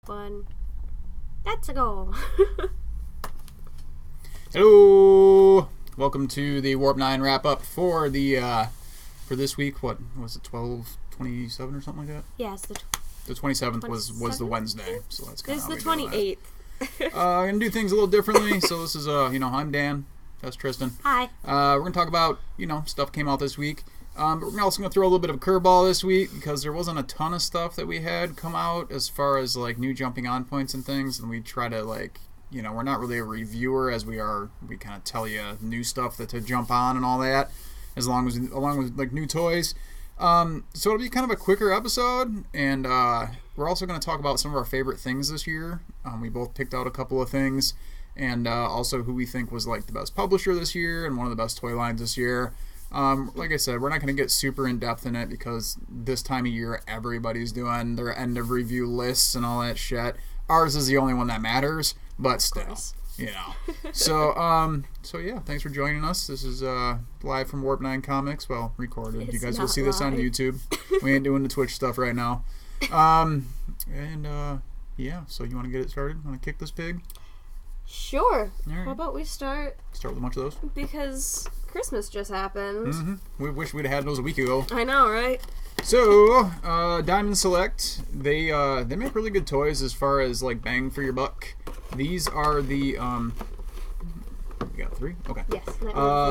One. Let's go. Hello, welcome to the Warp 9 wrap up for the for this week. What was it, 12/27 or something like that? Yes, the 27th was the Wednesday, so that's kind it's of the 28th. I'm gonna do things a little differently. So this is I'm Dan. That's Tristan. Hi. We're gonna talk about stuff came out this week. But we're also going to throw a little bit of a curveball this week because there wasn't a ton of stuff that we had come out as far as like new jumping on points and things, and we try to we're not really a reviewer as we kind of tell you new stuff to jump on and all that, along with like new toys. So it'll be kind of a quicker episode, and we're also going to talk about some of our favorite things this year. We both picked out a couple of things, and also who we think was like the best publisher this year and one of the best toy lines this year. Like I said, we're not going to get super in-depth in it because this time of year everybody's doing their end-of-review lists and all that shit. Ours is the only one that matters, but still, So yeah, thanks for joining us. This is live from Warp 9 Comics. Well, recorded. You guys will see this on YouTube. We ain't doing the Twitch stuff right now. Yeah, so you want to get it started? Want to kick this pig? Sure. Right. How about we start with a bunch of those? Because Christmas just happened. Mm-hmm. We wish we'd had those a week ago. I know, right? So, Diamond Select, they make really good toys as far as like bang for your buck. These are the you got three? Okay. Yes.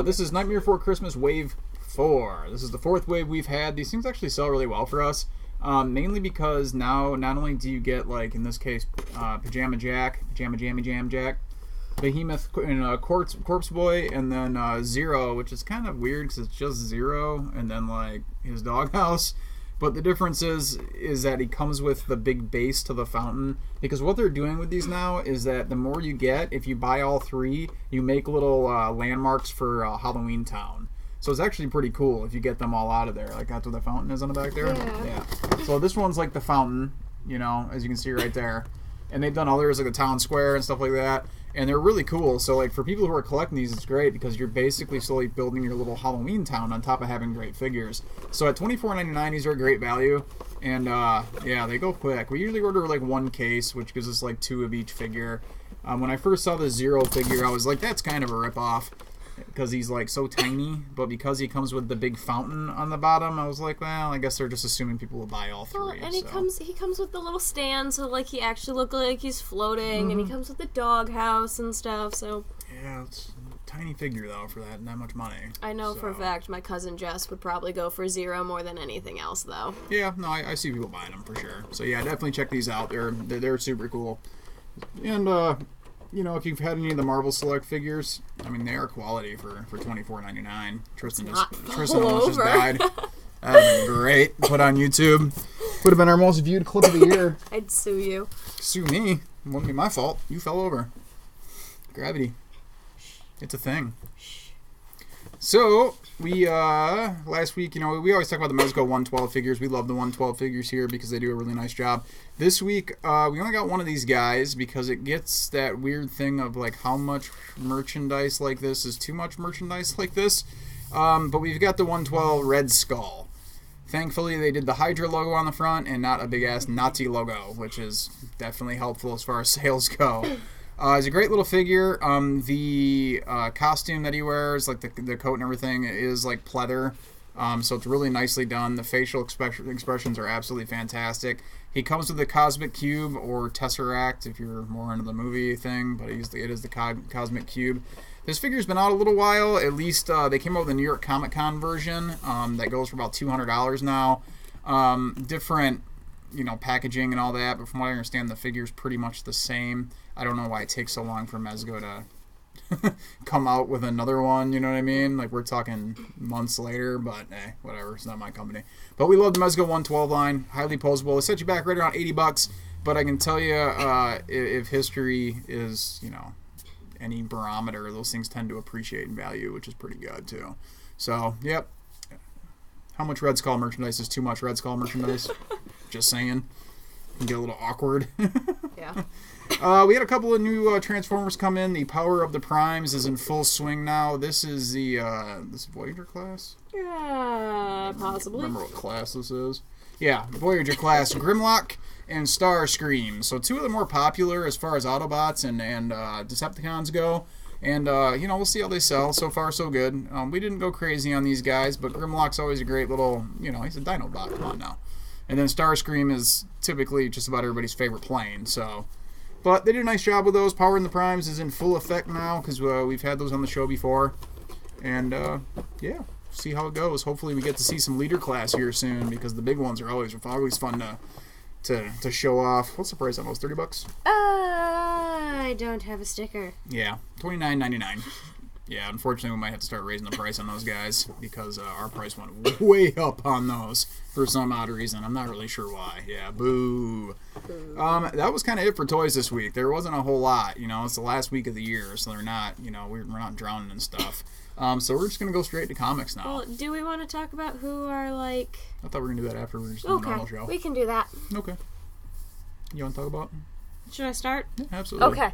This is Nightmare Before Christmas Wave 4. This is the fourth wave we've had. These things actually sell really well for us. Mainly because now not only do you get, like in this case, Pajama Jammy Jam Jack, Behemoth, and Corpse Boy, and then Zero, which is kind of weird because it's just Zero, and then like his doghouse. But the difference is that he comes with the big base to the fountain. Because what they're doing with these now is that the more you get, if you buy all three, you make little landmarks for Halloween Town. So it's actually pretty cool if you get them all out of there. Like that's what the fountain is on the back there. Yeah. So this one's like the fountain, as you can see right there. And they've done others like the town square and stuff like that. And they're really cool. So like for people who are collecting these, it's great because you're basically slowly building your little Halloween town on top of having great figures. So at $24.99, these are a great value. And yeah, they go quick. We usually order like one case, which gives us like two of each figure. When I first saw the Zero figure, I was like, that's kind of a ripoff. Because he's like so tiny, but because he comes with the big fountain on the bottom, I was like, well, I guess they're just assuming people will buy all three. Well, and he comes with the little stand, so like he actually looks like he's floating, and he comes with the doghouse and stuff. So yeah, it's a tiny figure though for that much money. I know for a fact my cousin Jess would probably go for Zero more than anything else, though. Yeah, no, I see people buying them for sure. So yeah, definitely check these out. They're super cool, and if you've had any of the Marvel Select figures, I mean, they are quality for $24.99. Tristan almost just died. That would have been great. Put on YouTube. Would have been our most viewed clip of the year. I'd sue you. Sue me? It wouldn't be my fault. You fell over. Gravity. It's a thing. So, we, last week, we always talk about the Mezco 112 figures. We love the 112 figures here because they do a really nice job. This week, we only got one of these guys because it gets that weird thing of, like, how much merchandise like this is too much merchandise like this. But we've got the 112 Red Skull. Thankfully, they did the Hydra logo on the front and not a big-ass Nazi logo, which is definitely helpful as far as sales go. It's a great little figure. The costume that he wears, like the coat and everything, is like pleather. So it's really nicely done. The facial expressions are absolutely fantastic. He comes with the Cosmic Cube or Tesseract if you're more into the movie thing, but it is the Cosmic Cube. This figure's been out a little while. At least they came out with the New York Comic Con version that goes for about $200 now. Different packaging and all that, but from what I understand, the figure's pretty much the same. I don't know why it takes so long for Mezco to come out with another one, you know what I mean? Like, we're talking months later, but whatever, it's not my company. But we love the Mezco 112 line, highly posable. It set you back right around $80, but I can tell you, if history is, any barometer, those things tend to appreciate in value, which is pretty good, too. So, yep. How much Red Skull merchandise is too much Red Skull merchandise? Just saying. can get a little awkward. Yeah. We had a couple of new Transformers come in. The Power of the Primes is in full swing now. This is the this Voyager class? Yeah, possibly. Remember what class this is? Yeah, Voyager class. Grimlock and Starscream. So two of the more popular as far as Autobots and Decepticons go. And, we'll see how they sell. So far, so good. We didn't go crazy on these guys, but Grimlock's always a great little, he's a Dinobot. Come on now. And then Starscream is typically just about everybody's favorite plane, so... But they did a nice job with those. Power in the Primes is in full effect now, because we've had those on the show before. And, see how it goes. Hopefully we get to see some leader class here soon, because the big ones are always fun to show off. What's the price on those? $30? I don't have a sticker. Yeah, $29.99. Yeah, unfortunately we might have to start raising the price on those guys, because our price went way up on those for some odd reason. I'm not really sure why. Yeah, boo. That was kind of it for toys this week. There wasn't a whole lot. It's the last week of the year, so they're not, we're not drowning in stuff. So we're just going to go straight to comics now. Well, do we want to talk about who are, like... I thought we were going to do that after we were just doing the normal show. We can do that. Okay. You want to talk about it? Should I start? Yeah, absolutely. Okay.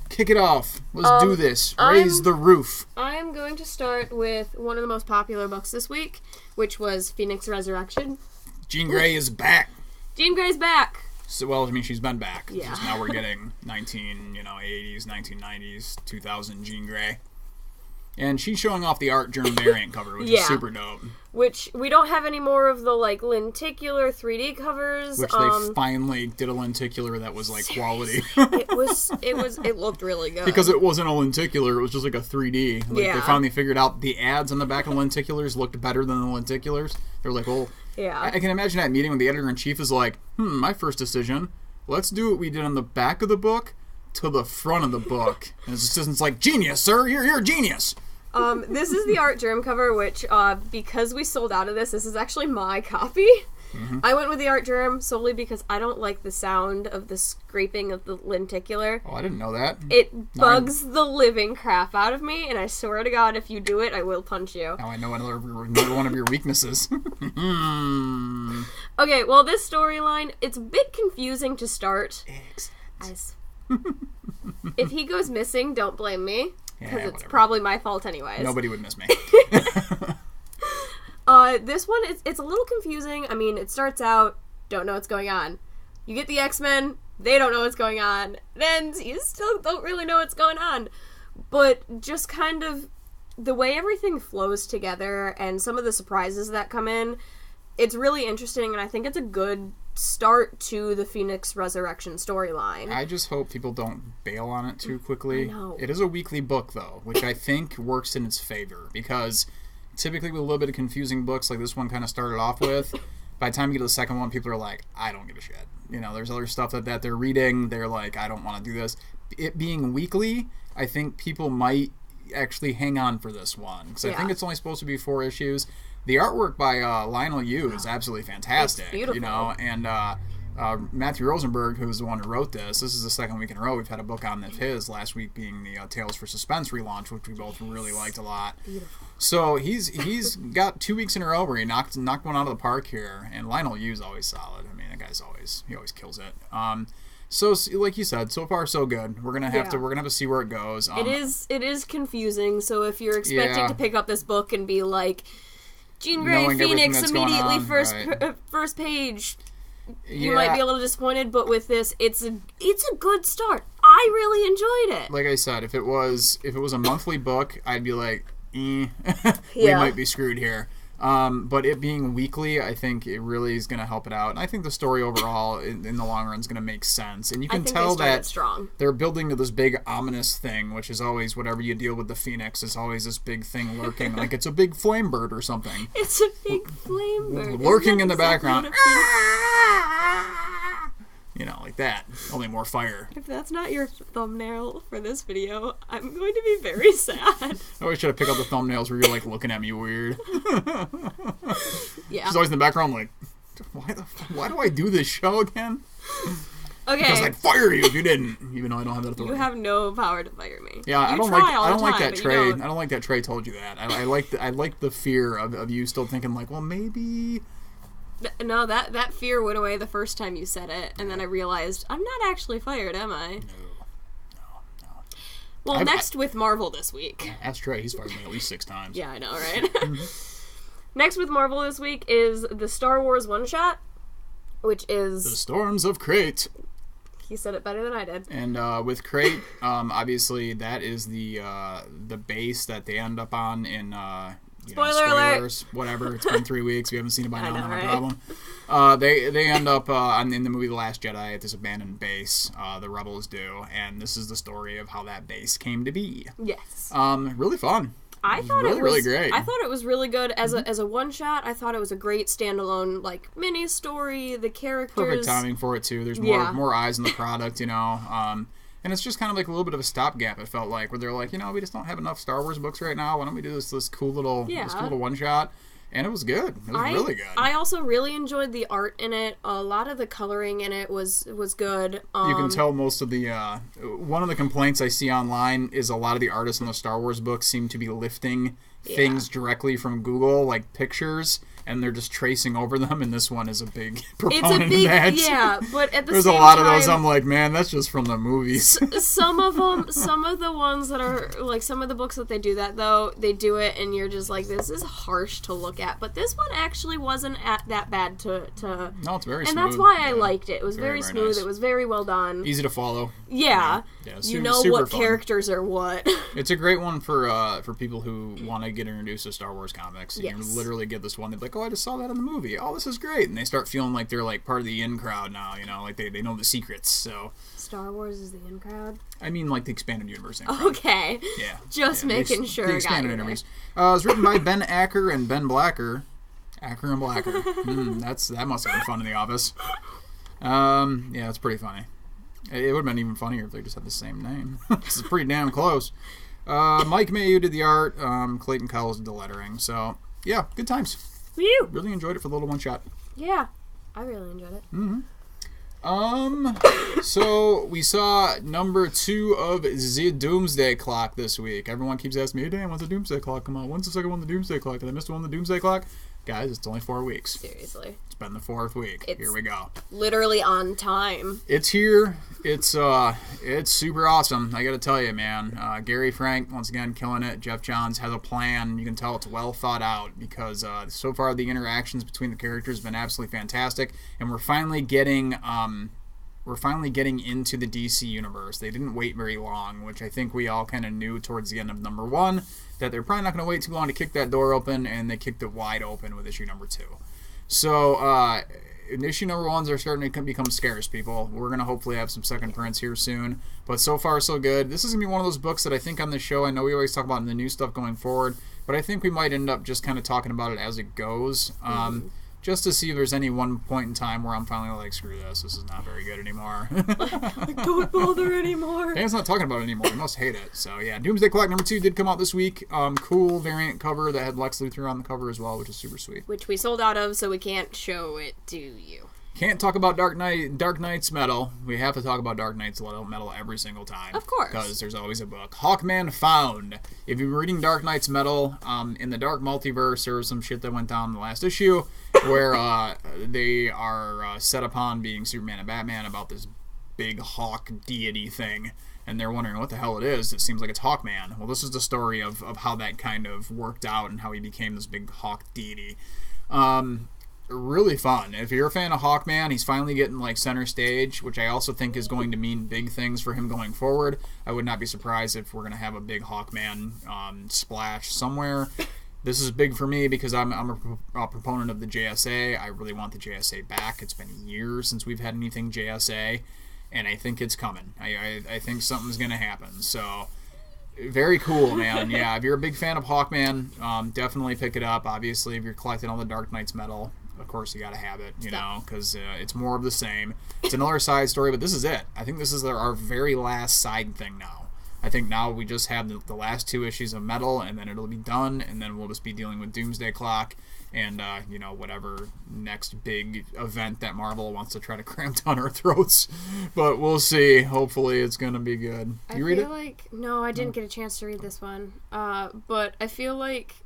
Kick it off. Let's do this. Raise the roof. I'm going to start with one of the most popular books this week, which was Phoenix Resurrection. Jean Grey is back. Jean Grey's back. So, well, I mean, she's been back. Yeah. Just now we're getting 80s, 1990s, 2000 Jean Grey. And she's showing off the Art Germ variant cover, which is super dope. Which, we don't have any more of the, like, lenticular 3D covers. Which they finally did a lenticular that was, like, quality. It looked really good. Because it wasn't a lenticular, it was just like a 3D. Like, they finally figured out the ads on the back of lenticulars looked better than the lenticulars. They're like, well, I can imagine that meeting when the editor-in-chief is like, my first decision, let's do what we did on the back of the book to the front of the book. And his assistant's like, genius, sir, you're a genius. This is the Art Germ cover, which, because we sold out of this is actually my copy. Mm-hmm. I went with the Art Germ solely because I don't like the sound of the scraping of the lenticular. Oh, I didn't know that. It bugs the living crap out of me, and I swear to God, if you do it, I will punch you. Now I know another one of your weaknesses. Okay, well, this storyline, it's a bit confusing to start. Guys, if he goes missing, don't blame me. Because it's probably my fault anyways. Nobody would miss me. This one, it's a little confusing. I mean, it starts out, don't know what's going on. You get the X-Men, they don't know what's going on. Then you still don't really know what's going on. But just kind of the way everything flows together and some of the surprises that come in, it's really interesting, and I think it's a good start to the Phoenix Resurrection storyline. I just hope people don't bail on it too quickly. I know. It is a weekly book, though, which I think works in its favor, because typically with a little bit of confusing books like this one kind of started off with, by the time you get to the second one, people are like, I don't give a shit. There's other stuff that they're reading, they're like, I don't want to do this. It being weekly, I think people might actually hang on for this one, because I think it's only supposed to be 4 issues. The artwork by Lionel Yu is absolutely fantastic. It's beautiful. And Matthew Rosenberg, who's the one who wrote this is the second week in a row we've had a book on of his, last week being the Tales for Suspense relaunch, which we both really liked a lot. Beautiful. So he's got 2 weeks in a row where he knocked one out of the park here, and Lionel Yu's always solid. I mean, that guy's always kills it. So like you said, so far so good. We're gonna have to see where it goes. It is confusing. So if you're expecting to pick up this book and be like, Jean Grey, Phoenix, immediately first page, you might be a little disappointed. But with this, it's a good start. I really enjoyed it. Like I said, if it was a monthly book, I'd be like, we might be screwed here. But it being weekly, I think it really is going to help it out. And I think the story overall, in the long run, is going to make sense. And you can tell that they're building to this big ominous thing, which is always, whatever you deal with the Phoenix, is always this big thing lurking. Like it's a big flame bird or something. It's a big flame bird. Lurking in the background. Like that. Only more fire. If that's not your thumbnail for this video, I'm going to be very sad. I always try to pick up the thumbnails where you're like looking at me weird. Yeah. She's always in the background like, why do I do this show again? Okay. Because I'd fire you if you didn't, even though I don't have that authority. You have no power to fire me. Yeah, I don't like that Trey. I don't like that Trey told you that. I like the fear of you still thinking like, well, maybe No, that fear went away the first time you said it, and then I realized I'm not actually fired, am I? No. Well, next with Marvel this week. That's Trey. He's fired me at least 6 times. Yeah, I know, right? Next with Marvel this week is the Star Wars one-shot, which is... The Storms of Crate. He said it better than I did. And with Crate, obviously that is the base that they end up on in... Spoiler spoilers, alert. Whatever. It's been 3 weeks. We haven't seen it by now. Not a problem. They end up in the movie The Last Jedi at this abandoned base. The rebels do, and this is the story of how that base came to be. Yes. Really fun. I thought it was really great. I thought it was really good as a one shot. I thought it was a great standalone mini story. The characters, perfect timing for it too. There's more eyes on the product, and it's just kind of like a little bit of a stopgap. It felt like where they're like, we just don't have enough Star Wars books right now. Why don't we do this cool little one shot? And it was good. It was really good. I also really enjoyed the art in it. A lot of the coloring in it was good. You can tell most of the... one of the complaints I see online is a lot of the artists in the Star Wars books seem to be lifting things directly from Google, like pictures, and they're just tracing over them, and this one is a big proponent of that. Yeah, but at the There's same a lot time, of those I'm like, man, that's just from the movies. Some of the ones that are, some of the books that they do that, though, they do it, and you're just like, this is harsh to look at, but this one actually wasn't that bad to... No, it's very and smooth. And that's why I liked it. It was very smooth. Nice. It was very well done. Easy to follow. Yeah. You know what fun. Characters are what. It's a great one for people who want to get introduced to Star Wars comics. You can literally get this one. They're like, oh, I just saw that in the movie. Oh, this is great. And they start feeling like they're like part of the in crowd now, like they know the secrets. So Star Wars is the in crowd? I mean like the expanded universe in crowd. Okay. Yeah. Just making sure. The expanded universe. It was written by Ben Acker and Ben Blacker. Acker and Blacker. That must have been fun in the office. Yeah, it's pretty funny. It would have been even funnier if they just had the same name. It's pretty damn close. Mike Mayu did the art. Clayton Cowles did the lettering. So, yeah, good times. Whew. Really enjoyed it for the little one shot. Yeah, I really enjoyed it. So we saw number 2 of the Doomsday Clock this week. Everyone keeps asking me, hey Dan, when's the Doomsday Clock come out? When's the second one of the Doomsday Clock? Did I miss the one of the Doomsday Clock? Guys, it's only 4 weeks. Seriously. It's been the 4th week. Here we go. Literally on time. It's here. It's super awesome. I gotta tell you, man. Gary Frank, once again, killing it. Jeff Johns has a plan. You can tell it's well thought out because so far the interactions between the characters have been absolutely fantastic, and we're finally getting into the DC universe. They didn't wait very long, which I think we all kind of knew towards the end of number 1 that they're probably not going to wait too long to kick that door open, and they kicked it wide open with issue number 2. So issue number 1s are starting to become scarce, people. We're going to hopefully have some second prints here soon, but so far so good. This is going to be one of those books that I think on the show, I know we always talk about the new stuff going forward, but I think we might end up just kind of talking about it as it goes. Just to see if there's any one point in time where I'm finally like, screw this is not very good anymore. Don't bother anymore. Dan's not talking about it anymore. He must hate it. So yeah, Doomsday Clock number 2 did come out this week. Cool variant cover that had Lex Luthor on the cover as well, which is super sweet. Which we sold out of, so we can't show it to you. Can't talk about Dark Knight's Metal. We have to talk about Dark Knight's Metal every single time. Of course. Because there's always a book. Hawkman Found. If you're reading Dark Knight's Metal, in the Dark Multiverse, there was some shit that went down in the last issue where they are set upon being Superman and Batman about this big hawk deity thing. And they're wondering what the hell it is. It seems like it's Hawkman. Well, this is the story of how that kind of worked out and how he became this big hawk deity. Really fun. If you're a fan of Hawkman, he's finally getting like center stage, which I also think is going to mean big things for him going forward. I would not be surprised if we're going to have a big Hawkman splash somewhere. This is big for me because I'm a proponent of the JSA. I really want the JSA back. It's been years since we've had anything JSA, and I think it's coming. I think something's going to happen. So very cool, man. Yeah, if you're a big fan of Hawkman, definitely pick it up. Obviously, if you're collecting all the Dark Knight's Metal, of course you gotta have it, because it's more of the same. It's another side story, but this is it. I think this is our very last side thing now. I think now we just have the last 2 issues of Metal, and then it'll be done, and then we'll just be dealing with Doomsday Clock and whatever next big event that Marvel wants to try to cram down our throats. But we'll see. Hopefully it's gonna be good. You read it? No, I didn't get a chance to read this one. But I feel like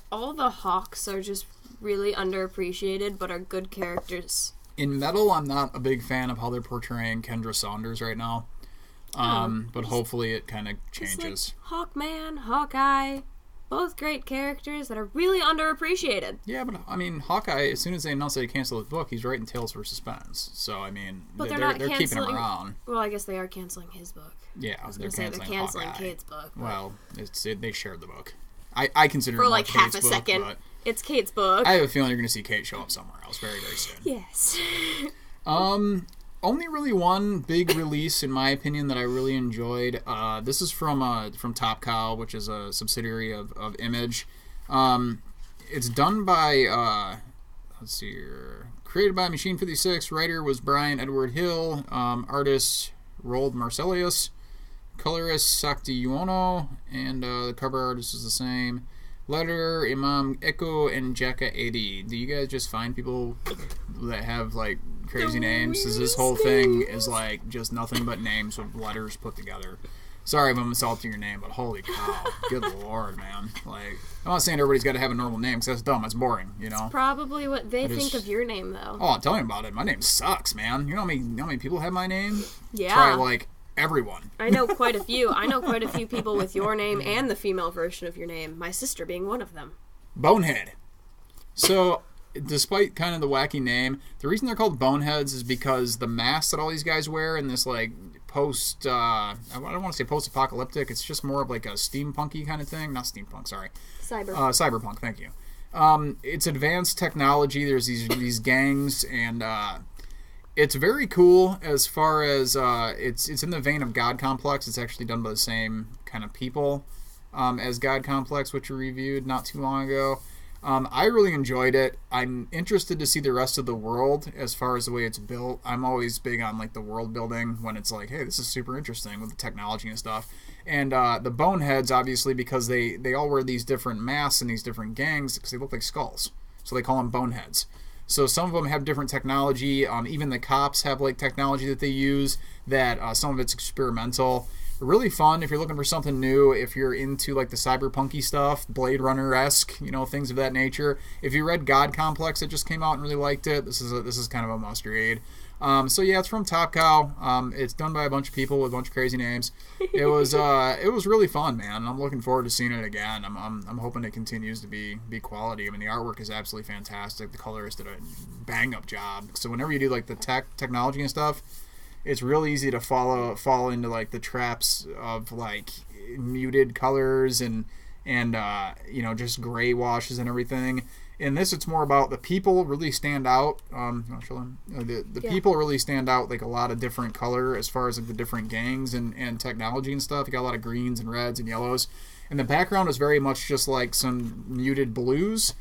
all the Hawks are just really underappreciated but are good characters. In Metal, I'm not a big fan of how they're portraying Kendra Saunders right now. But hopefully it kind of changes. Like Hawkman, Hawkeye, both great characters that are really underappreciated. Yeah, but I mean, Hawkeye, as soon as they announced that he canceled his book, he's writing Tales for Suspense. So, I mean, but they're keeping him around. Well, I guess they are canceling his book. Yeah, they're canceling Kate's book. But... Well, they shared the book. I consider for it like half a book, second. It's Kate's book. I have a feeling you're going to see Kate show up somewhere else very, very soon. Yes. Only really one big release, in my opinion, that I really enjoyed. This is from Top Cow, which is a subsidiary of Image. It's done by, let's see here, created by Machine 56. Writer was Brian Edward Hill. Artist Roald Marcelius. Colorist Sakti Yuono. And the cover artist is the same. Letterer Imam Eko and Jekka AD. Do you guys just find people that have, like, crazy names? Because this whole thing is, like, just nothing but names with letters put together. Sorry if I'm insulting your name, but holy cow. Good lord, man. Like, I'm not saying everybody's got to have a normal name, because that's dumb. That's boring, you know? It's probably what they think of your name, though. Oh, tell me about it. My name sucks, man. You know how many people have my name? Yeah. Try, like, everyone. I know quite a few. I know quite a few people with your name and the female version of your name. My sister being one of them. Bonehead. So, despite kind of the wacky name, the reason they're called Boneheads is because the masks that all these guys wear in this, like, I don't want to say post-apocalyptic. It's just more of like a steampunky kind of thing. Not steampunk, sorry. Cyberpunk, thank you. It's advanced technology. There's these gangs, and it's very cool as far as it's in the vein of God Complex. It's actually done by the same kind of people as God Complex, which we reviewed not too long ago. I really enjoyed it. I'm interested to see the rest of the world as far as the way it's built. I'm always big on like the world building when it's like, hey, this is super interesting with the technology and stuff. And the Boneheads, obviously, because they all wear these different masks and these different gangs because they look like skulls. So they call them Boneheads. So some of them have different technology. Even the cops have like technology that they use that some of it's experimental. Really fun if you're looking for something new, if you're into like the cyberpunky stuff, Blade Runner-esque, you know, things of that nature. If you read God Complex that just came out and really liked it, this is kind of a must-read. So yeah, it's from Top Cow. It's done by a bunch of people with a bunch of crazy names. It was really fun, man. I'm looking forward to seeing it again. I'm hoping it continues to be quality. I mean, the artwork is absolutely fantastic. The colorist did a bang-up job. So whenever you do like the technology and stuff, it's real easy to fall into like the traps of like muted colors and you know, just gray washes and everything. In this, it's more about the people really stand out. People really stand out, like a lot of different color as far as like the different gangs and technology and stuff. You got a lot of greens and reds and yellows, and the background is very much just like some muted blues.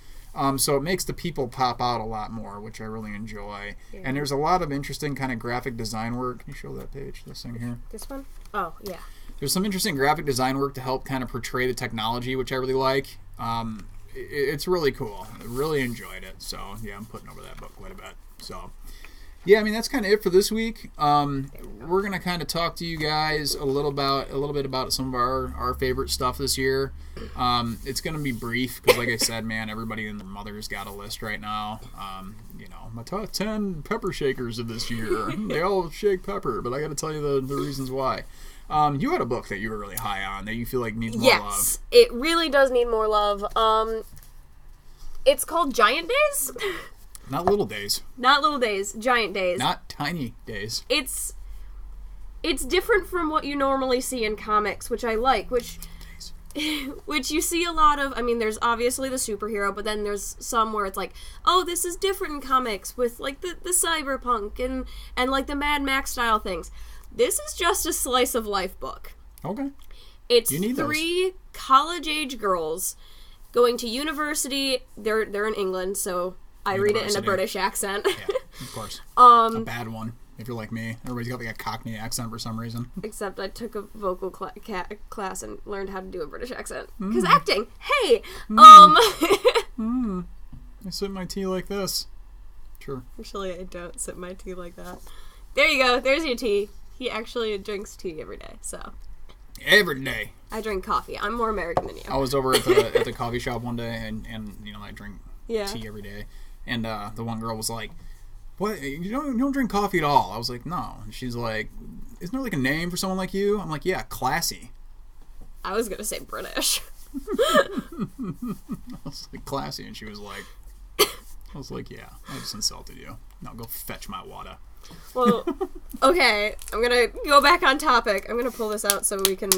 So it makes the people pop out a lot more, which I really enjoy. Yeah. And there's a lot of interesting kind of graphic design work. Can you show that page, this thing here? This one? Oh, yeah. There's some interesting graphic design work to help kind of portray the technology, which I really like. It's really cool. I really enjoyed it. So, yeah, I'm putting over that book quite a bit. So, yeah, I mean, that's kind of it for this week. We're going to kind of talk to you guys a little bit about some of our favorite stuff this year. It's going to be brief because, like I said, man, everybody and their mother's got a list right now. You know, my top 10 pepper shakers of this year. They all shake pepper, but I got to tell you the reasons why. You had a book that you were really high on that you feel like needs more love. Yes, it really does need more love. It's called Giant Days. Not Little Days. Not Little Days. Giant Days. Not Tiny Days. It's different from what you normally see in comics, which I like, which you see a lot of. I mean, there's obviously the superhero, but then there's some where it's like, oh, this is different in comics with like the cyberpunk and like the Mad Max style things. This is just a slice of life book. Okay. It's 3 college-age girls going to university. They're in England, so I read it in a British accent. Yeah, of course. A bad one, if you're like me. Everybody's got like a Cockney accent for some reason. Except I took a vocal class and learned how to do a British accent. Because acting! Hey! I sip my tea like this. Sure. Actually, I don't sip my tea like that. There you go. There's your tea. He actually drinks tea every day, so. Every day. I drink coffee. I'm more American than you. I was over at the coffee shop one day, and you know, I drink tea every day. And the one girl was like, "What? You don't drink coffee at all?" I was like, "No." And she's like, "Isn't there like a name for someone like you?" I'm like, "Yeah, classy." I was gonna say British. I was like, "Classy," and she was like, I was like, "Yeah, I just insulted you. Now go fetch my water." Well, okay, I'm gonna go back on topic. I'm gonna pull this out so we can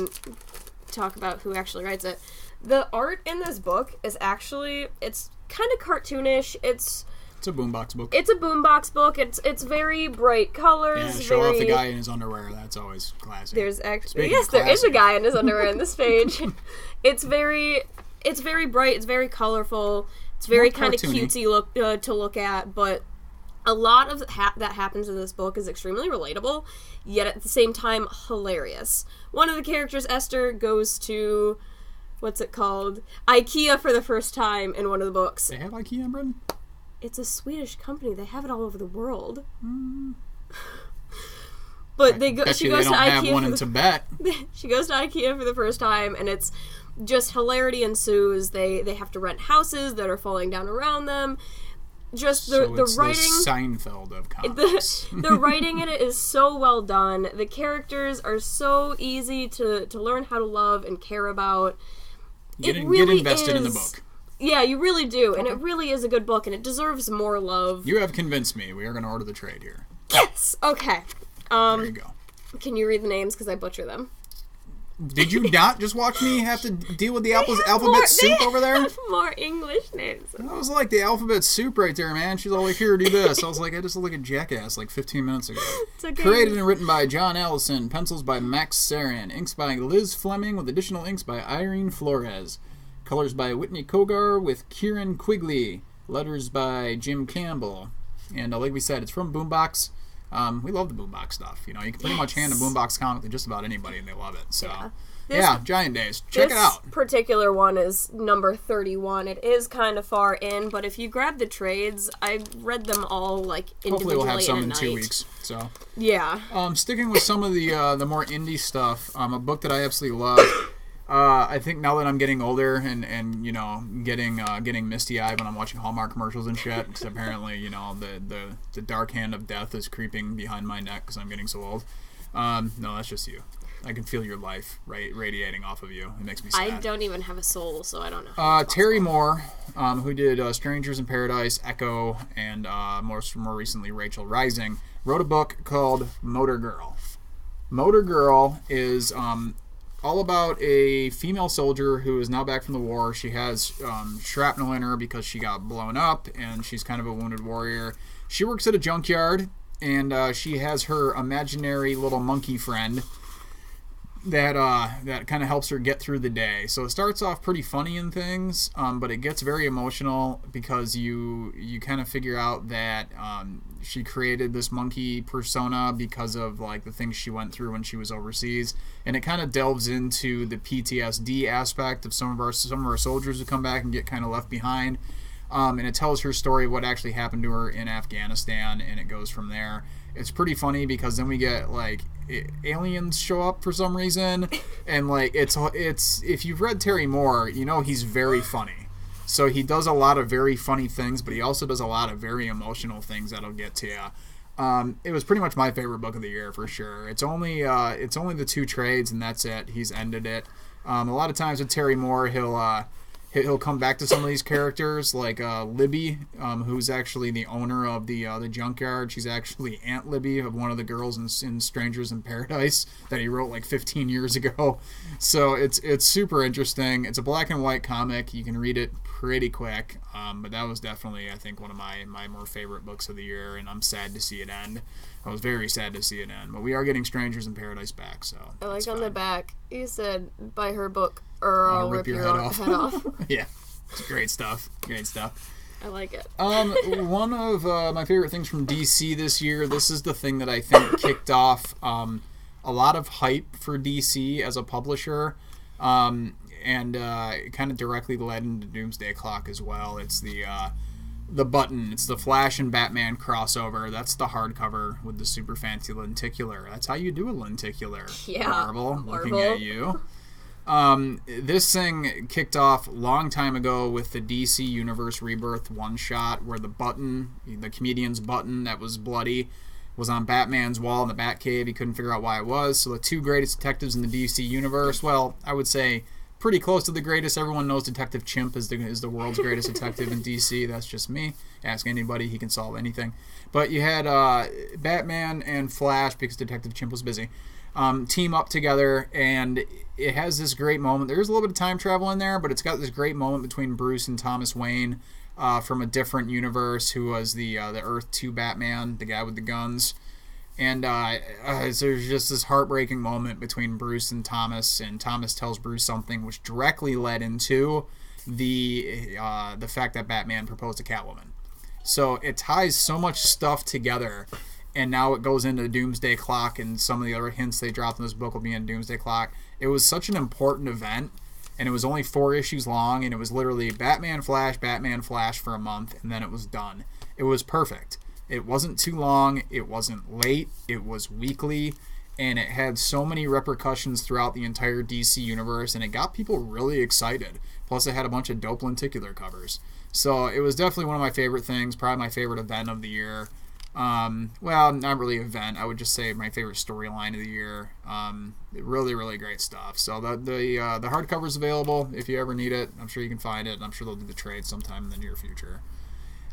talk about who actually writes it. The art in this book is actually, it's kind of cartoonish. It's a boombox book. It's a boombox book. It's very bright colors. Yeah, show off the guy in his underwear. That's always classic. There's actually there is a guy in his underwear in this page. It's very bright. It's very colorful. It's very kind of cutesy look to look at, but a lot of that happens in this book is extremely relatable, yet at the same time hilarious. One of the characters, Esther, goes to, what's it called? IKEA for the first time in one of the books. They have IKEA in Britain? It's a Swedish company. They have it all over the world. But she goes to IKEA. Have one in Tibet. She goes to IKEA for the first time, and it's just hilarity ensues. They have to rent houses that are falling down around them. Just the writing, the Seinfeld of comics. The writing in it is so well done. The characters are so easy to learn how to love and care about. Get invested in the book. Yeah, you really do, and it really is a good book, and it deserves more love. You have convinced me. We are going to order the trade here. Yes. Okay. There you go. Can you read the names because I butcher them? Did you not just watch me have to deal with the alphabet soup over there? Have more English names. That was like the alphabet soup right there, man. She's all like, "Here, do this." I was like, I just look like a jackass like 15 minutes ago. It's okay. Created and written by John Allison. Pencils by Max Sarin. Inks by Liz Fleming with additional inks by Irene Flores. Colors by Whitney Kogar with Kieran Quigley. Letters by Jim Campbell. And like we said, it's from Boombox. We love the Boombox stuff. You know, you can pretty much hand a Boombox comic to just about anybody and they love it. So, Giant Days. Check it out. This particular one is number 31. It is kind of far in, but if you grab the trades, I read them all like individually. Hopefully we'll have some in night. 2 weeks. So yeah. Sticking with some of the more indie stuff, a book that I absolutely love. I think now that I'm getting older and you know getting misty eyed when I'm watching Hallmark commercials and shit, because apparently you know the dark hand of death is creeping behind my neck because I'm getting so old. No, that's just you. I can feel your life radiating off of you. It makes me sad. I don't even have a soul, so I don't know. Terry Moore, who did Strangers in Paradise, Echo, and more recently Rachel Rising, wrote a book called Motor Girl. Motor Girl is all about a female soldier who is now back from the war. She has shrapnel in her because she got blown up, and she's kind of a wounded warrior. She works at a junkyard, and she has her imaginary little monkey friend that kind of helps her get through the day. So it starts off pretty funny and things, but it gets very emotional because you kind of figure out that she created this monkey persona because of like the things she went through when she was overseas, and it kind of delves into the PTSD aspect of some of our soldiers who come back and get kind of left behind, and it tells her story of what actually happened to her in Afghanistan, and it goes from there. It's pretty funny because then we get like aliens show up for some reason, and like it's if you've read Terry Moore, you know he's very funny. So he does a lot of very funny things, but he also does a lot of very emotional things that'll get to you. It was pretty much my favorite book of the year for sure. It's only the 2 trades and that's it. He's ended it. A lot of times with Terry Moore, he'll come back to some of these characters, like Libby, who's actually the owner of the junkyard. She's actually Aunt Libby of one of the girls in Strangers in Paradise that he wrote like 15 years ago. So it's super interesting. It's a black and white comic. You can read it pretty quick, but that was definitely, I think, one of my more favorite books of the year, and I'm sad to see it end. I was very sad to see it end, but we are getting Strangers in Paradise back, so I like on the back, you said, buy her book or I'll rip your head off. Yeah, it's great stuff. I like it. One of my favorite things from DC this year, this is the thing that I think kicked off a lot of hype for DC as a publisher, and it kind of directly led into Doomsday Clock as well. It's the Button. It's the Flash and Batman crossover. That's the hardcover with the super fancy lenticular. That's how you do a lenticular. Yeah. Marvel. Looking at you. This thing kicked off a long time ago with the DC Universe Rebirth one-shot where the comedian's button that was bloody, was on Batman's wall in the Batcave. He couldn't figure out why it was. So the two greatest detectives in the DC Universe, well, I would say pretty close to the greatest. Everyone knows Detective Chimp is the world's greatest detective in DC. That's just me. Ask anybody, he can solve anything. But you had Batman and Flash, because Detective Chimp was busy, team up together, and it has this great moment. There's a little bit of time travel in there, but it's got this great moment between Bruce and Thomas Wayne from a different universe, who was the Earth 2 Batman, the guy with the guns. And there's just this heartbreaking moment between Bruce and Thomas tells Bruce something which directly led into the fact that Batman proposed to Catwoman. So it ties so much stuff together, and now it goes into Doomsday Clock, and some of the other hints they dropped in this book will be in Doomsday Clock. It was such an important event, and it was only 4 issues long, and it was literally Batman Flash for a month, and then it was done. It was perfect. It wasn't too long, it wasn't late, it was weekly, and it had so many repercussions throughout the entire DC universe, and it got people really excited. Plus it had a bunch of dope lenticular covers. So it was definitely one of my favorite things, probably my favorite event of the year. Well, not really event, I would just say my favorite storyline of the year. Really, really great stuff. So the hardcover's available if you ever need it. I'm sure you can find it, and I'm sure they'll do the trade sometime in the near future.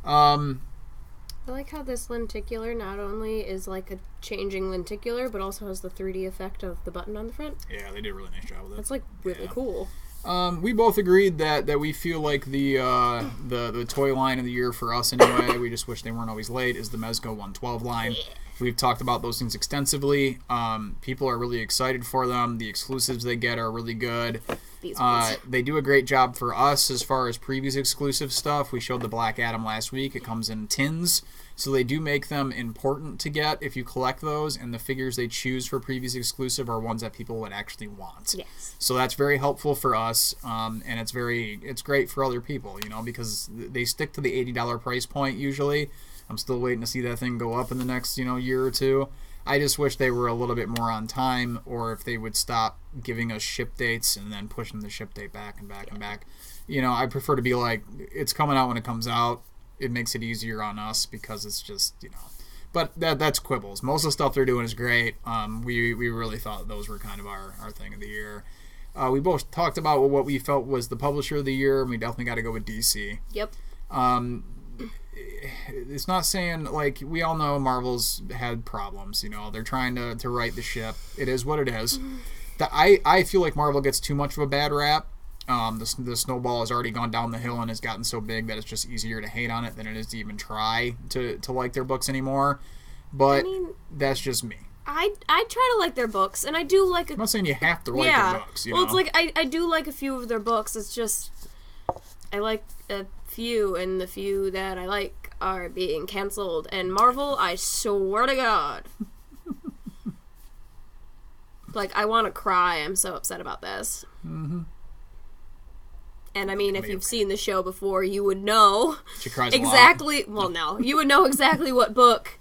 I like how this lenticular not only is like a changing lenticular, but also has the 3D effect of the button on the front. Yeah, they did a really nice job with it. That's like really cool. We both agreed that we feel like the toy line of the year for us anyway, we just wish they weren't always late, is the Mezco 112 line. Yeah. We've talked about those things extensively. People are really excited for them. The exclusives they get are really good. They do a great job for us as far as previous exclusive stuff. We showed the Black Adam last week. It comes in tins. So they do make them important to get if you collect those, and the figures they choose for previous exclusive are ones that people would actually want. Yes. So that's very helpful for us, and it's great for other people, because they stick to the $80 price point usually. I'm still waiting to see that thing go up in the next, year or two. I just wish they were a little bit more on time, or if they would stop giving us ship dates and then pushing the ship date back and back and back. I prefer to be like, it's coming out when it comes out. It makes it easier on us because it's just, But that's quibbles. Most of the stuff they're doing is great. We really thought those were kind of our thing of the year. We both talked about what we felt was the publisher of the year, and we definitely got to go with DC. Yep. It's not saying, we all know Marvel's had problems. They're trying to right the ship. It is what it is. I feel like Marvel gets too much of a bad rap. The snowball has already gone down the hill and has gotten so big that it's just easier to hate on it than it is to even try to like their books anymore. But that's just me. I try to like their books, and I do like... I'm not saying you have to like their books, Well, it's like, I do like a few of their books. It's just, I like a few, and the few that I like are being canceled. And Marvel, I swear to God. I want to cry. I'm so upset about this. Mm-hmm. And if you've seen the show before, you would know she cries exactly. Well, no, you would know exactly what book.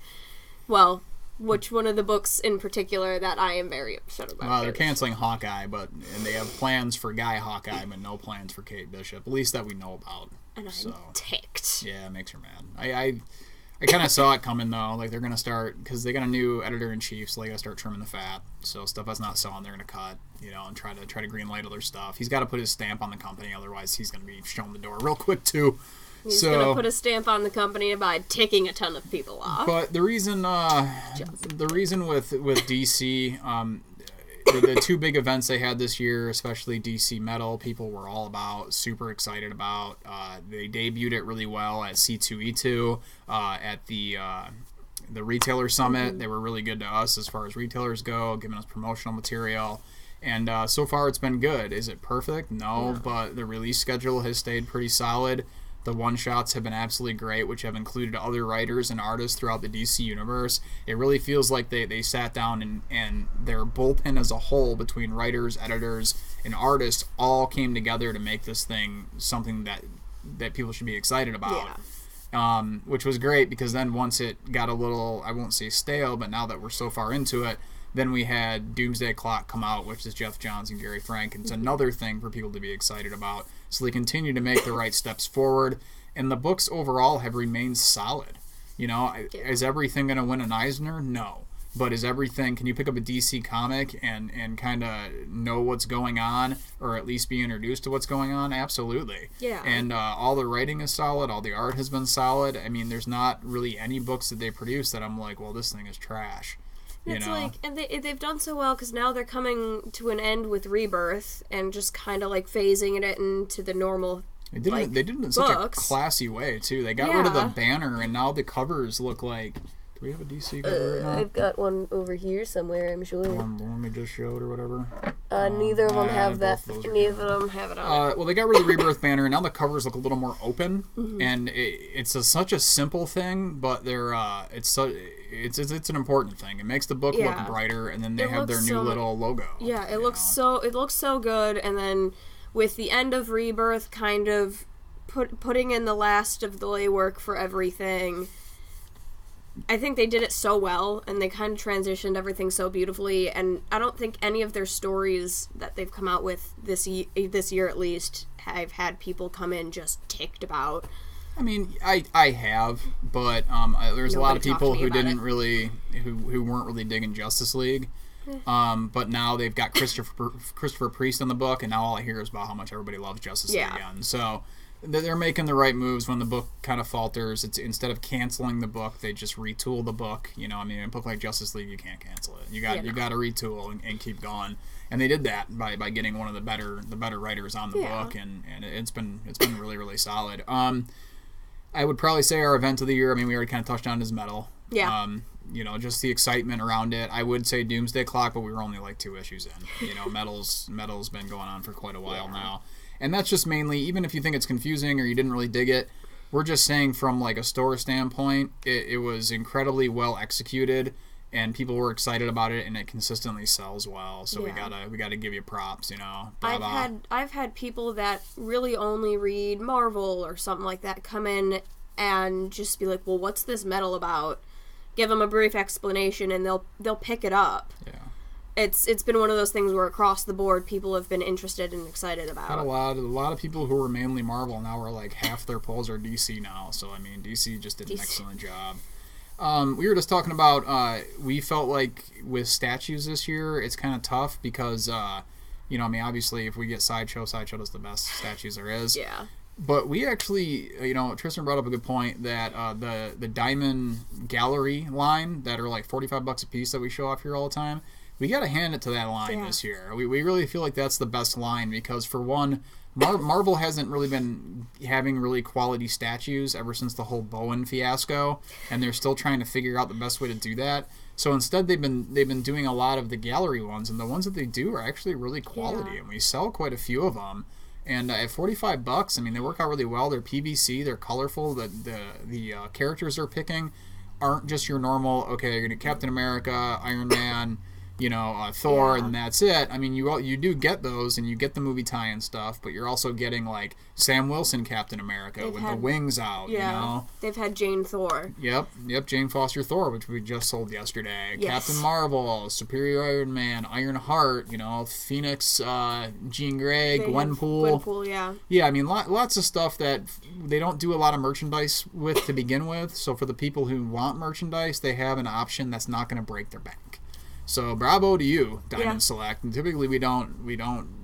Well, which one of the books in particular that I am very upset about. Well, they're canceling Hawkeye, and they have plans for Guy Hawkeye, but no plans for Kate Bishop. At least that we know about. And I'm ticked. Yeah, it makes her mad. I kind of saw it coming, though. They're going to start, because they got a new editor-in-chief, so they got to start trimming the fat. So stuff that's not selling, they're going to cut, and try to green-light other stuff. He's got to put his stamp on the company, otherwise he's going to be shown the door real quick, too. He's going to put a stamp on the company by taking a ton of people off. But the reason with DC, the two big events they had this year, especially DC Metal, people were all about, super excited about. They debuted it really well at C2E2, at the Retailer Summit. Mm-hmm. They were really good to us as far as retailers go, giving us promotional material. And so far it's been good. Is it perfect? No, but the release schedule has stayed pretty solid. The one-shots have been absolutely great, which have included other writers and artists throughout the DC universe. It really feels like they sat down and their bullpen as a whole, between writers, editors, and artists, all came together to make this thing something that people should be excited about. Yeah. Which was great, because then once it got a little, I won't say stale, but now that we're so far into it, then we had Doomsday Clock come out, which is Jeff Johns and Gary Frank. And it's another thing for people to be excited about. So they continue to make the right steps forward. And the books overall have remained solid. You know, is everything going to win an Eisner? No. But is everything, can you pick up a DC comic and kind of know what's going on, or at least be introduced to what's going on? Absolutely. Yeah. And all the writing is solid, all the art has been solid. I mean, there's not really any books that they produce that I'm like, well, this thing is trash. It's like, and they've done so well because now they're coming to an end with Rebirth and just kind of like phasing it into the normal. They did it in such a classy way too. They got rid of the banner, and now the covers look like. Do we have a DC cover right now? I've got one over here somewhere, I'm sure. The one we just showed or whatever. Neither of them have that. Neither of them have it on. Well, they got rid of the Rebirth banner, and now the covers look a little more open. And it's such a simple thing, but it's an important thing. It makes the book look brighter, and then they have their new little logo. Yeah, it looks so good, and then with the end of Rebirth, kind of putting in the last of the legwork for everything. I think they did it so well, and they kind of transitioned everything so beautifully, and I don't think any of their stories that they've come out with this year at least have had people come in just ticked about. I mean, I have, but there's a lot of people who didn't really, who weren't really digging Justice League. But now they've got Christopher Priest in the book, and now all I hear is about how much everybody loves Justice League again. So they're making the right moves when the book kind of falters. It's instead of canceling the book, they just retool the book. You know, I mean, in a book like Justice League, you can't cancel it. You got to retool and keep going. And they did that by getting one of the better writers on the book, and it's been really, really solid. I would probably say our event of the year, I mean, we already kind of touched on, is Metal. Yeah. You know, just the excitement around it. I would say Doomsday Clock, but we were only like 2 issues in. You know, Metal's been going on for quite a while now. And that's just mainly, even if you think it's confusing or you didn't really dig it, we're just saying from like a store standpoint, it was incredibly well executed, and people were excited about it, and it consistently sells well. So we gotta give you props, you know. I've had people that really only read Marvel or something like that come in and just be like, well, what's this Metal about? Give them a brief explanation, and they'll pick it up. Yeah. It's been one of those things where across the board people have been interested and excited about. Had a lot of people who were mainly Marvel now are like half their polls are DC now. So I mean, DC just did an excellent job. We were just talking about we felt like with statues this year it's kind of tough because you know, I mean, obviously if we get Sideshow does the best statues there is. Yeah. But we actually, you know, Tristan brought up a good point that the Diamond Gallery line that are like $45 a piece that we show off here all the time. We got to hand it to that line this year. We really feel like that's the best line because, for one, Marvel hasn't really been having really quality statues ever since the whole Bowen fiasco, and they're still trying to figure out the best way to do that. So instead, they've been doing a lot of the gallery ones, and the ones that they do are actually really quality, and we sell quite a few of them. And at $45, I mean, they work out really well. They're PVC, they're colorful. The characters they're picking aren't just your normal. Okay, you're gonna Captain America, Iron Man. You know, Thor, and that's it. I mean, you do get those, and you get the movie tie-in stuff, but you're also getting, like, Sam Wilson Captain America with the wings out, you know? They've had Jane Thor. Yep, Jane Foster Thor, which we just sold yesterday. Yes. Captain Marvel, Superior Iron Man, Ironheart, you know, Phoenix, Jean Grey, Gwenpool. Gwenpool, yeah. Yeah, I mean, lots of stuff that they don't do a lot of merchandise with to begin with, so for the people who want merchandise, they have an option that's not going to break their bank. So bravo to you, Diamond Select. And typically we don't,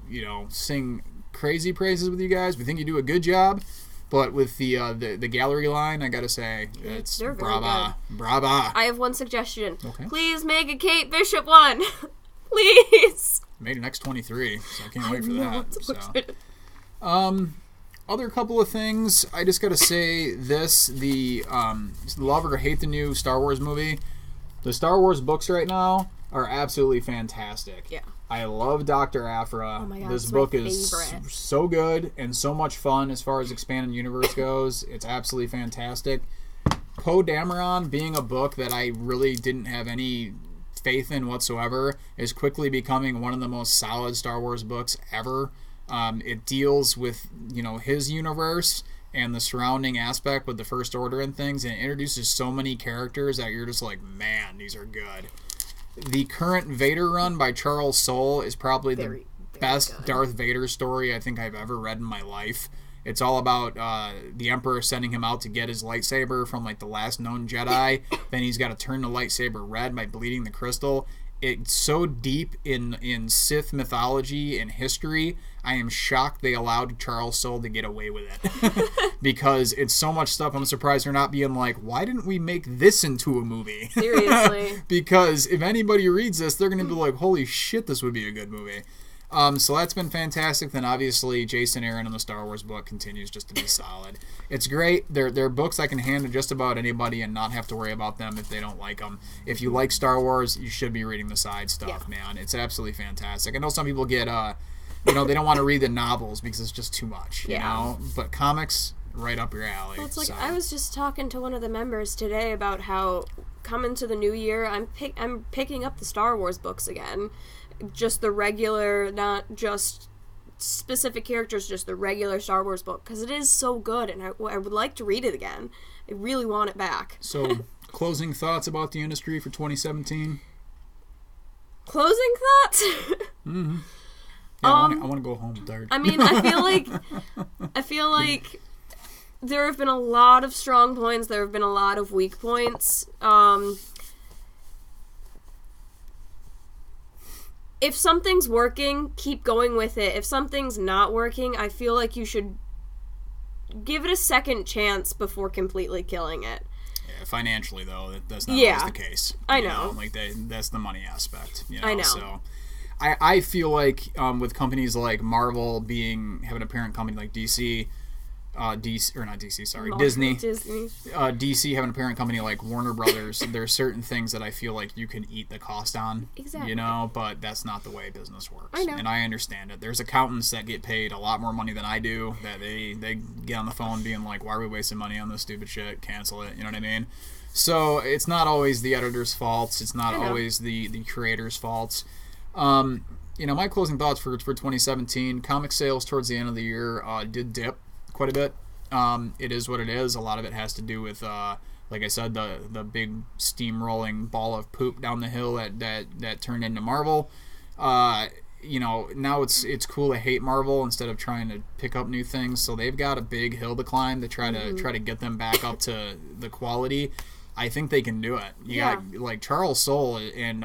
you know, sing crazy praises with you guys. We think you do a good job, but with the gallery line, I gotta say, it's brava. I have one suggestion. Okay. Please make a Kate Bishop one. Please. Made an X-23, so I can't wait for that. So. Other couple of things. I just gotta say this: love or hate the new Star Wars movie. The Star Wars books right now are absolutely fantastic. Yeah. I love Dr. Aphra. Oh my God, this book is so good and so much fun as far as expanded universe goes. It's absolutely fantastic. Poe Dameron, being a book that I really didn't have any faith in whatsoever, is quickly becoming one of the most solid Star Wars books ever. It deals with, you know, his universe and the surrounding aspect with the First Order and things, and it introduces so many characters that you're just like, man, these are good. The current Vader run by Charles Soule is probably the best good Darth Vader story I think I've ever read in my life. It's all about the Emperor sending him out to get his lightsaber from like the last known Jedi. Then he's got to turn the lightsaber red by bleeding the crystal. It's so deep in Sith mythology and history. I am shocked they allowed Charles Soule to get away with it. Because it's so much stuff. I'm surprised they're not being like, why didn't we make this into a movie? Seriously. Because if anybody reads this, they're going to be like, holy shit, this would be a good movie. So that's been fantastic. Then obviously Jason Aaron in the Star Wars book continues just to be solid. It's great. They're books I can hand to just about anybody and not have to worry about them if they don't like them. If you like Star Wars, you should be reading the side stuff, man. It's absolutely fantastic. I know some people get, they don't want to read the novels because it's just too much, you know? But comics, right up your alley. Well, it's like, I was just talking to one of the members today about how coming to the new year, I'm picking up the Star Wars books again. Just the regular, not just specific characters, just the regular Star Wars book, because it is so good, and I would like to read it again. I really want it back. So, closing thoughts about the industry for 2017? Closing thoughts? Mm-hmm. Yeah, I want to go home, tired. I mean, I feel like there have been a lot of strong points, there have been a lot of weak points. If something's working, keep going with it. If something's not working, I feel like you should give it a second chance before completely killing it. Yeah, financially, though, that's not always the case. I know. Like, that's the money aspect. You know? I know. So, I feel like with companies like Marvel having a parent company like DC, Disney. DC having a parent company like Warner Brothers, there are certain things that I feel like you can eat the cost on. Exactly. You know, but that's not the way business works. I know. And I understand it. There's accountants that get paid a lot more money than I do, that they get on the phone being like, why are we wasting money on this stupid shit? Cancel it. You know what I mean? So it's not always the editor's faults. It's not always the creator's faults. My closing thoughts for 2017, comic sales towards the end of the year did dip quite a bit. It is what it is. A lot of it has to do with, like I said, the big steamrolling ball of poop down the hill that turned into Marvel. Now it's cool to hate Marvel instead of trying to pick up new things. So they've got a big hill to climb to try to get them back up to the quality. I think they can do it. You got like Charles Soule and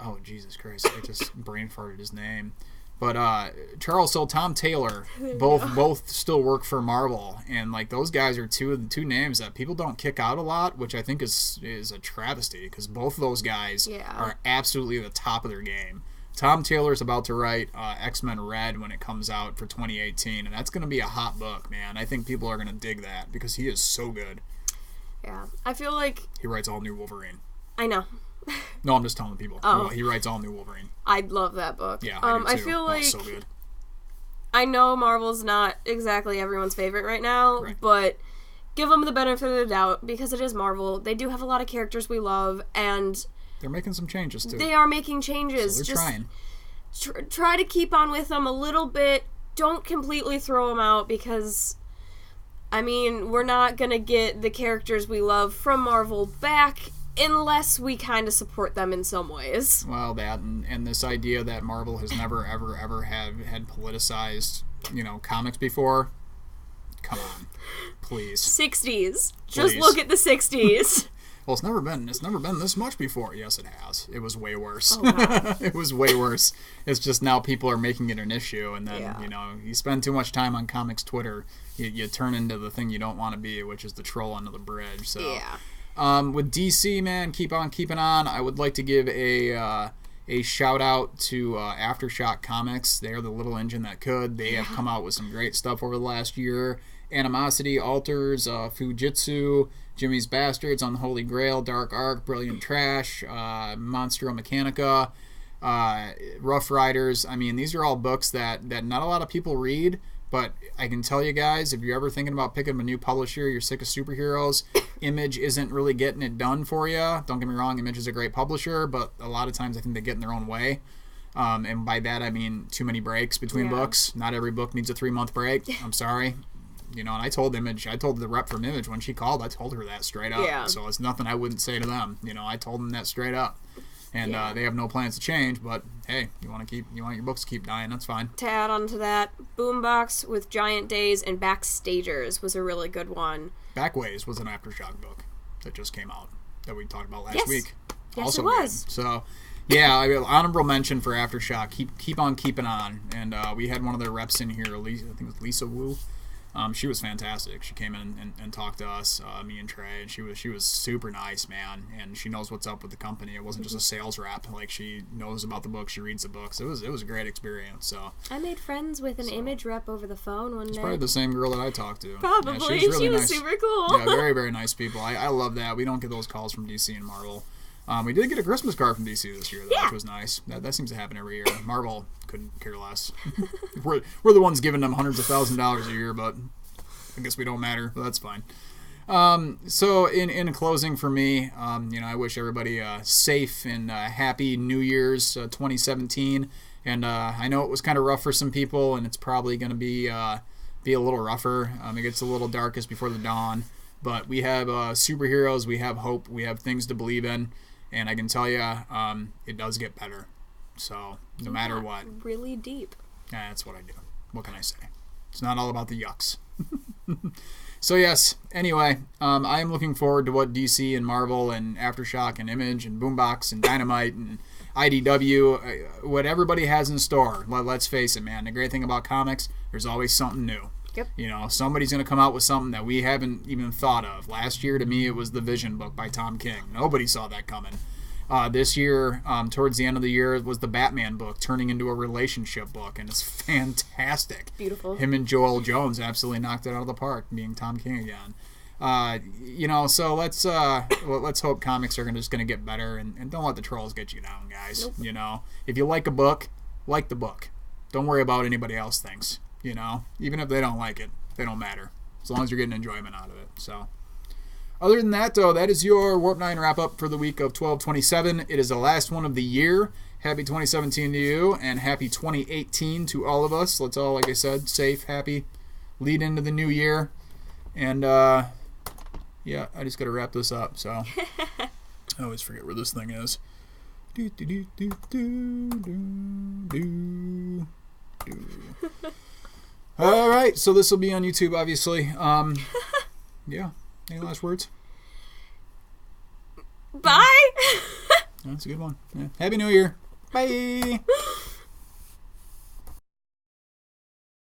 oh Jesus Christ, I just brain farted his name. But Charles Soule, Tom Taylor, both still work for Marvel, and like those guys are two names that people don't kick out a lot, which I think is a travesty because both of those guys are absolutely at the top of their game. Tom Taylor's about to write X-Men Red when it comes out for 2018, and that's going to be a hot book, man. I think people are going to dig that because he is so good. Yeah, I feel like he writes all new Wolverine. I know. No, I'm just telling people. Oh. He writes all new Wolverine. I love that book. Yeah, I do too. I feel like so good. I know Marvel's not exactly everyone's favorite right now, but give them the benefit of the doubt because it is Marvel. They do have a lot of characters we love, and they're making some changes too. They are making changes. So they're trying. Try to keep on with them a little bit. Don't completely throw them out because, I mean, we're not gonna get the characters we love from Marvel back unless we kind of support them in some ways. Well, that and this idea that Marvel has never, ever had politicized, comics before. Come on, please. 60s. Just look at the 60s. Well, it's never been this much before. Yes, it has. It was way worse. Oh, wow. It was way worse. It's just now people are making it an issue, and then you spend too much time on comics Twitter, you turn into the thing you don't want to be, which is the troll under the bridge. So. Yeah. With DC, man, keep on keeping on. I would like to give a shout out to Aftershock Comics. They're the little engine that could. They have come out with some great stuff over the last year. Animosity, Alters, Fujitsu, Jimmy's Bastards, Unholy Grail, Dark Ark, Brilliant Trash, Monstro Mechanica, Rough Riders. I mean, these are all books that not a lot of people read. But I can tell you guys, if you're ever thinking about picking a new publisher, you're sick of superheroes, Image isn't really getting it done for you. Don't get me wrong, Image is a great publisher, but a lot of times I think they get in their own way. And by that I mean too many breaks between books. Not every book needs a 3-month break. I'm sorry. And I told the rep from Image when she called, I told her that straight up. Yeah. So it's nothing I wouldn't say to them. I told them that straight up. And they have no plans to change, but hey, you want your books to keep dying, that's fine. To add on to that, Boombox with Giant Days and Backstagers was a really good one. Backways was an Aftershock book that just came out that we talked about last week. Yes, also it was. Good. So, yeah, honorable mention for Aftershock. Keep on keeping on. And we had one of their reps in here, I think it was Lisa Wu. She was fantastic. She came in and talked to us, me and Trey, and she was super nice, man. And she knows what's up with the company. It wasn't just a sales rep. Like, she knows about the books. She reads the books. It was a great experience. So I made friends with an image rep over the phone one day. It's probably the same girl that I talked to. Probably. Yeah, she was nice. Super cool. Yeah, very, very nice people. I love that. We don't get those calls from DC and Marvel. We did get a Christmas card from DC this year, though, which was nice. That seems to happen every year. Marvel couldn't care less. we're the ones giving them hundreds of $1,000s a year, but I guess we don't matter, but that's fine. So in closing for me, I wish everybody a safe and happy New Year's 2017. And I know it was kind of rough for some people, and it's probably going to be a little rougher. It gets a little darkest before the dawn. But we have superheroes, we have hope, we have things to believe in. And I can tell you, it does get better. So no matter what. Really deep. Yeah, that's what I do. What can I say? It's not all about the yucks. So yes, anyway, I am looking forward to what DC and Marvel and Aftershock and Image and Boombox and Dynamite and IDW, what everybody has in store. Let's face it, man. The great thing about comics, there's always something new. Yep. Somebody's going to come out with something that we haven't even thought of. Last year, to me, it was the Vision book by Tom King. Nobody saw that coming. This year, towards the end of the year, it was the Batman book turning into a relationship book, and it's fantastic. Beautiful. Him and Joel Jones absolutely knocked it out of the park, being Tom King again. So let's hope comics are just going to get better, and don't let the trolls get you down, guys. Nope. If you like a book, like the book. Don't worry about what anybody else thinks. Even if they don't like it, they don't matter, as long as you're getting enjoyment out of it. So, other than that, though, that is your Warp 9 wrap-up for the week of 12/27. It is the last one of the year. Happy 2017 to you, and happy 2018 to all of us. Let's all, like I said, safe, happy, lead into the new year. And, I just got to wrap this up, so I always forget where this thing is. All right, so this will be on YouTube, obviously. Any last words? Bye. That's a good one. Yeah. Happy New Year. Bye.